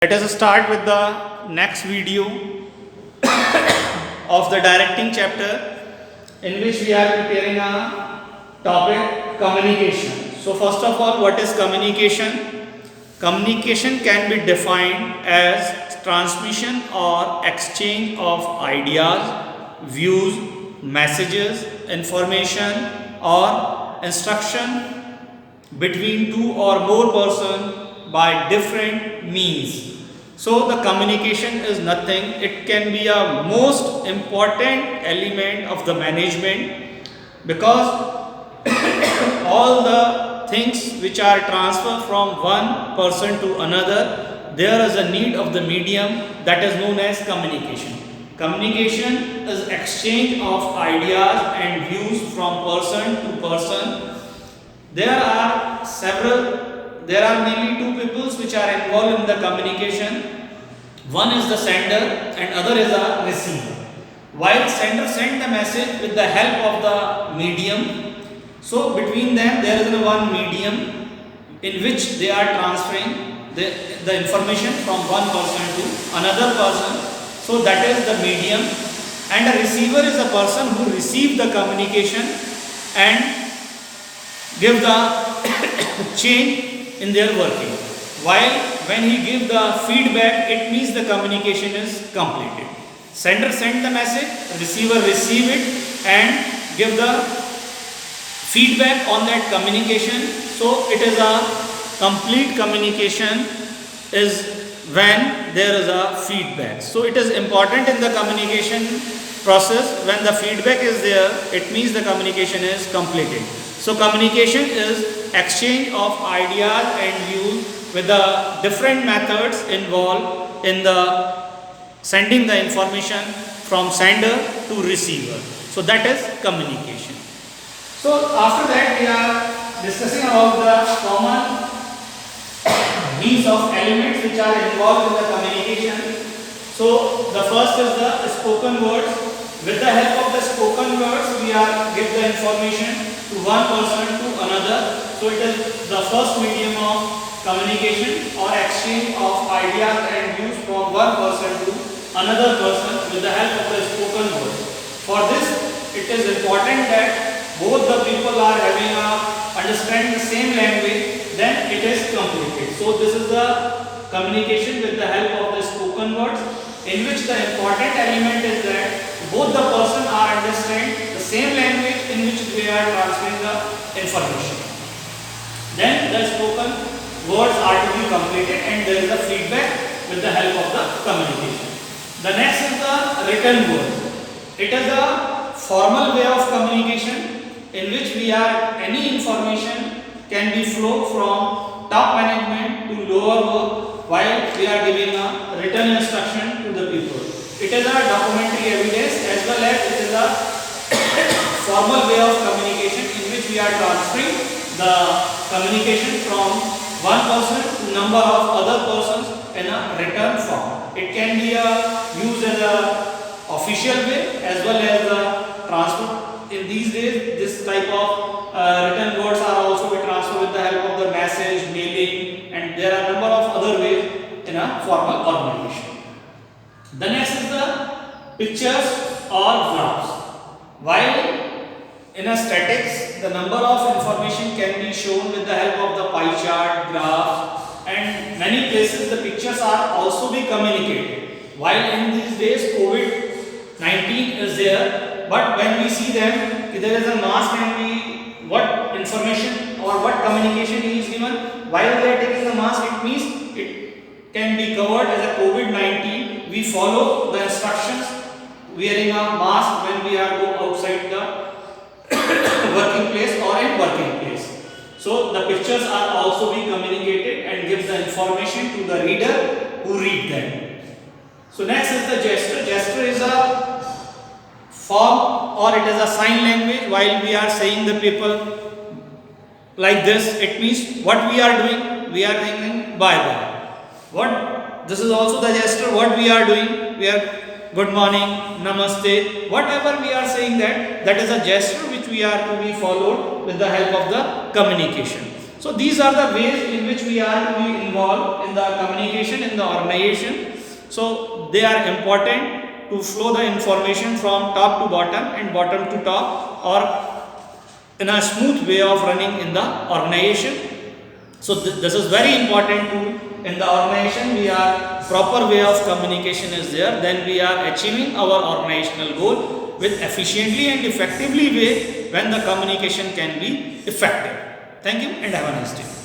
Let us start with the next video of the directing chapter, in which we are preparing a topic communication. So first of all, what is communication? Communication can be defined as transmission or exchange of ideas, views, messages, information or instruction between two or more persons by different means. So the communication is nothing, it can be a most important element of the management, because all the things which are transferred from one person to another, there is a need of the medium that is known as communication. Communication is exchange of ideas and views from person to person. There are mainly two peoples which are involved in the communication. One is the sender and other is a receiver. While sender send the message with the help of the medium, so between them there is one medium in which they are transferring the information from one person to another person. So that is the medium, and a receiver is a person who receive the communication and give the change in their working. While when he give the feedback, it means the communication is completed. Sender send the message, receiver receive it and give the feedback on that communication. So it is a complete communication is when there is a feedback. So it is important in the communication process, when the feedback is there, it means the communication is completed. So communication is exchange of ideas and views with the different methods involved in the sending the information from sender to receiver. So that is communication. So after that we are discussing about the common means of elements which are involved in the communication. So the first is the spoken words. With the help of the spoken words, we are give the information to one person to another. So it is the first medium of communication or exchange of ideas and views from one person to another person with the help of the spoken words. For this, it is important that both the people are having understanding the same language, then it is completed. So this is the communication with the help of the spoken words, in which the important element is that both the person are understand the same language in which they are transferring the information. Then the spoken words are to be completed and there is a feedback with the help of the communication. The next is the written word. It is a formal way of communication in which any information can be flow from top management to lower work, while we are giving a written instruction to the people. It is a documentary evidence as well as it is a formal way of communication in which we are transferring the communication from one person to number of other persons in a written form. It can be used as a official way as well as the transfer. In these days, this type of written words are also be transferred with the help of the message, mailing, and there are a number of other ways in a formal organization. The next is the pictures or graphs. While in a statics, the number of information can be shown with the help of the pie chart, graphs, and many places the pictures are also be communicated. While in these days COVID-19 is there, but when we see them, there is a mask and what information or what communication is given, while they are taking the mask, it means it can be covered as a COVID-19. We follow the instructions wearing a mask when we are go outside the working place or in working place. So the pictures are also be communicated and gives the information to the reader who read them. So next is the gesture. Gesture is a form or it is a sign language. While we are saying the people like this, it means what we are doing, we are thinking bye bye. What this is also the gesture, what we are doing, we are good morning, namaste, whatever we are saying, that is a gesture which we are to be followed with the help of the communication. So these are the ways in which we are to be involved in the communication in the organization. So they are important to flow the information from top to bottom and bottom to top, or in a smooth way of running in the organization. So this is very important to in the organization. We are proper way of communication is there, then we are achieving our organizational goal with efficiently and effectively way when the communication can be effective. Thank you and have a nice day.